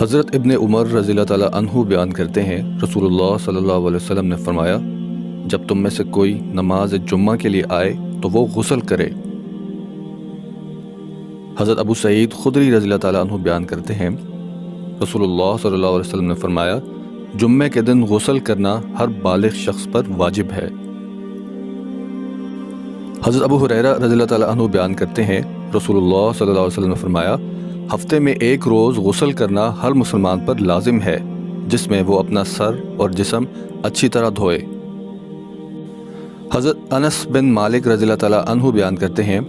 حضرت ابن عمر رضی اللہ تعالیٰ عنہ بیان کرتے ہیں، رسول اللہ صلی اللہ علیہ وسلم نے فرمایا، جب تم میں سے کوئی نماز جمعہ کے لیے آئے تو وہ غسل کرے۔ حضرت ابو سعید خدری رضی اللہ تعالیٰ عنہ بیان کرتے ہیں، رسول اللہ صلی اللہ علیہ وسلم نے فرمایا، جمعے کے دن غسل کرنا ہر بالغ شخص پر واجب ہے۔ حضرت ابو ہریرہ رضی اللہ تعالیٰ عنہ بیان کرتے ہیں، رسول اللہ صلی اللہ علیہ وسلم نے فرمایا، ہفتے میں ایک روز غسل کرنا ہر مسلمان پر لازم ہے، جس میں وہ اپنا سر اور جسم اچھی طرح دھوئے۔ حضرت انس بن مالک رضی اللہ تعالیٰ عنہ بیان کرتے ہیں،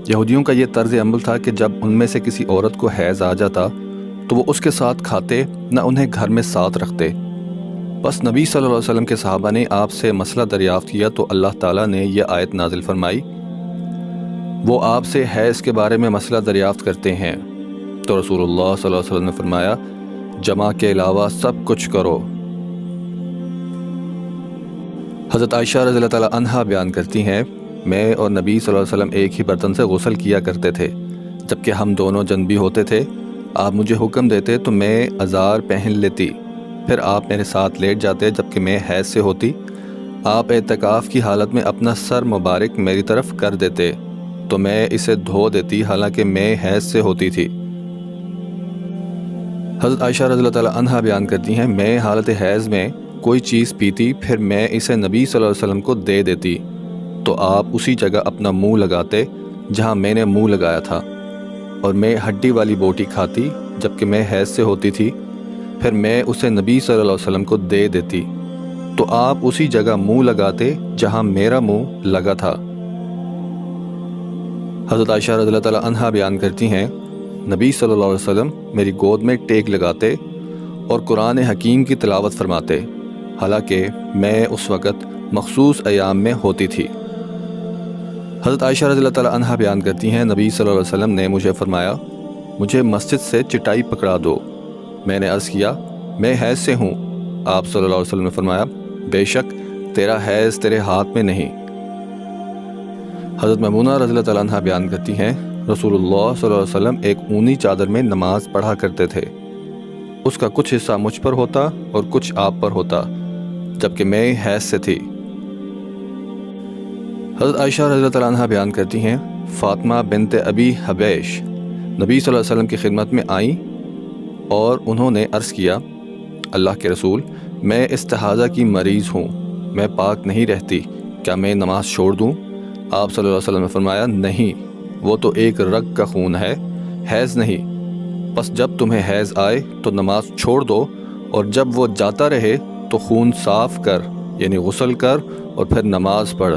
یہودیوں کا یہ طرز عمل تھا کہ جب ان میں سے کسی عورت کو حیض آ جاتا تو وہ اس کے ساتھ کھاتے نہ انہیں گھر میں ساتھ رکھتے۔ بس نبی صلی اللہ علیہ وسلم کے صحابہ نے آپ سے مسئلہ دریافت کیا تو اللہ تعالیٰ نے یہ آیت نازل فرمائی، وہ آپ سے حیض کے بارے میں مسئلہ دریافت کرتے ہیں، تو رسول اللہ صلی اللہ علیہ وسلم نے فرمایا، جمع کے علاوہ سب کچھ کرو۔ حضرت عائشہ رضی اللہ تعالیٰ عنہا بیان کرتی ہیں، میں اور نبی صلی اللہ علیہ وسلم ایک ہی برتن سے غسل کیا کرتے تھے، جبکہ ہم دونوں جنبی ہوتے تھے۔ آپ مجھے حکم دیتے تو میں ازار پہن لیتی، پھر آپ میرے ساتھ لیٹ جاتے جبکہ میں حیض سے ہوتی۔ آپ اعتکاف کی حالت میں اپنا سر مبارک میری طرف کر دیتے تو میں اسے دھو دیتی، حالانکہ میں حیض سے ہوتی تھی۔ حضرت عائشہ رضی اللہ تعالیٰ عنہا بیان کرتی ہیں، میں حالت حیض میں کوئی چیز پیتی، پھر میں اسے نبی صلی اللہ علیہ وسلم کو دے دیتی تو آپ اسی جگہ اپنا منہ لگاتے جہاں میں نے منہ لگایا تھا، اور میں ہڈی والی بوٹی کھاتی جبکہ میں حیض سے ہوتی تھی، پھر میں اسے نبی صلی اللہ علیہ وسلم کو دے دیتی تو آپ اسی جگہ منہ لگاتے جہاں میرا منہ لگا تھا۔ حضرت عائشہ رضی اللہ تعالیٰ عنہا بیان کرتی ہیں، نبی صلی اللہ علیہ وسلم میری گود میں ٹیک لگاتے اور قرآن حکیم کی تلاوت فرماتے، حالانکہ میں اس وقت مخصوص ایام میں ہوتی تھی۔ حضرت عائشہ رضی اللہ تعالیٰ عنہا بیان کرتی ہیں، نبی صلی اللہ علیہ وسلم نے مجھے فرمایا، مجھے مسجد سے چٹائی پکڑا دو۔ میں نے عرض کیا، میں حیض سے ہوں۔ آپ صلی اللہ علیہ وسلم نے فرمایا، بے شک تیرا حیض تیرے ہاتھ میں نہیں۔ حضرت میمونہ رضی اللہ تعالیٰ عنہا بیان کرتی ہیں، رسول اللہ صلی اللہ علیہ وسلم ایک اونی چادر میں نماز پڑھا کرتے تھے، اس کا کچھ حصہ مجھ پر ہوتا اور کچھ آپ پر ہوتا، جبکہ میں حیض سے تھی۔ حضرت عائشہ رضی اللہ تعالیٰ عنہا بیان کرتی ہیں، فاطمہ بنت ابی حبیش نبی صلی اللہ علیہ وسلم کی خدمت میں آئیں اور انہوں نے عرض کیا، اللہ کے رسول، میں استحاضہ کی مریض ہوں، میں پاک نہیں رہتی، کیا میں نماز چھوڑ دوں؟ آپ صلی اللہ علیہ وسلم نے فرمایا، نہیں، وہ تو ایک رگ کا خون ہے، حیض نہیں، بس جب تمہیں حیض آئے تو نماز چھوڑ دو، اور جب وہ جاتا رہے تو خون صاف کر، یعنی غسل کر، اور پھر نماز پڑھ۔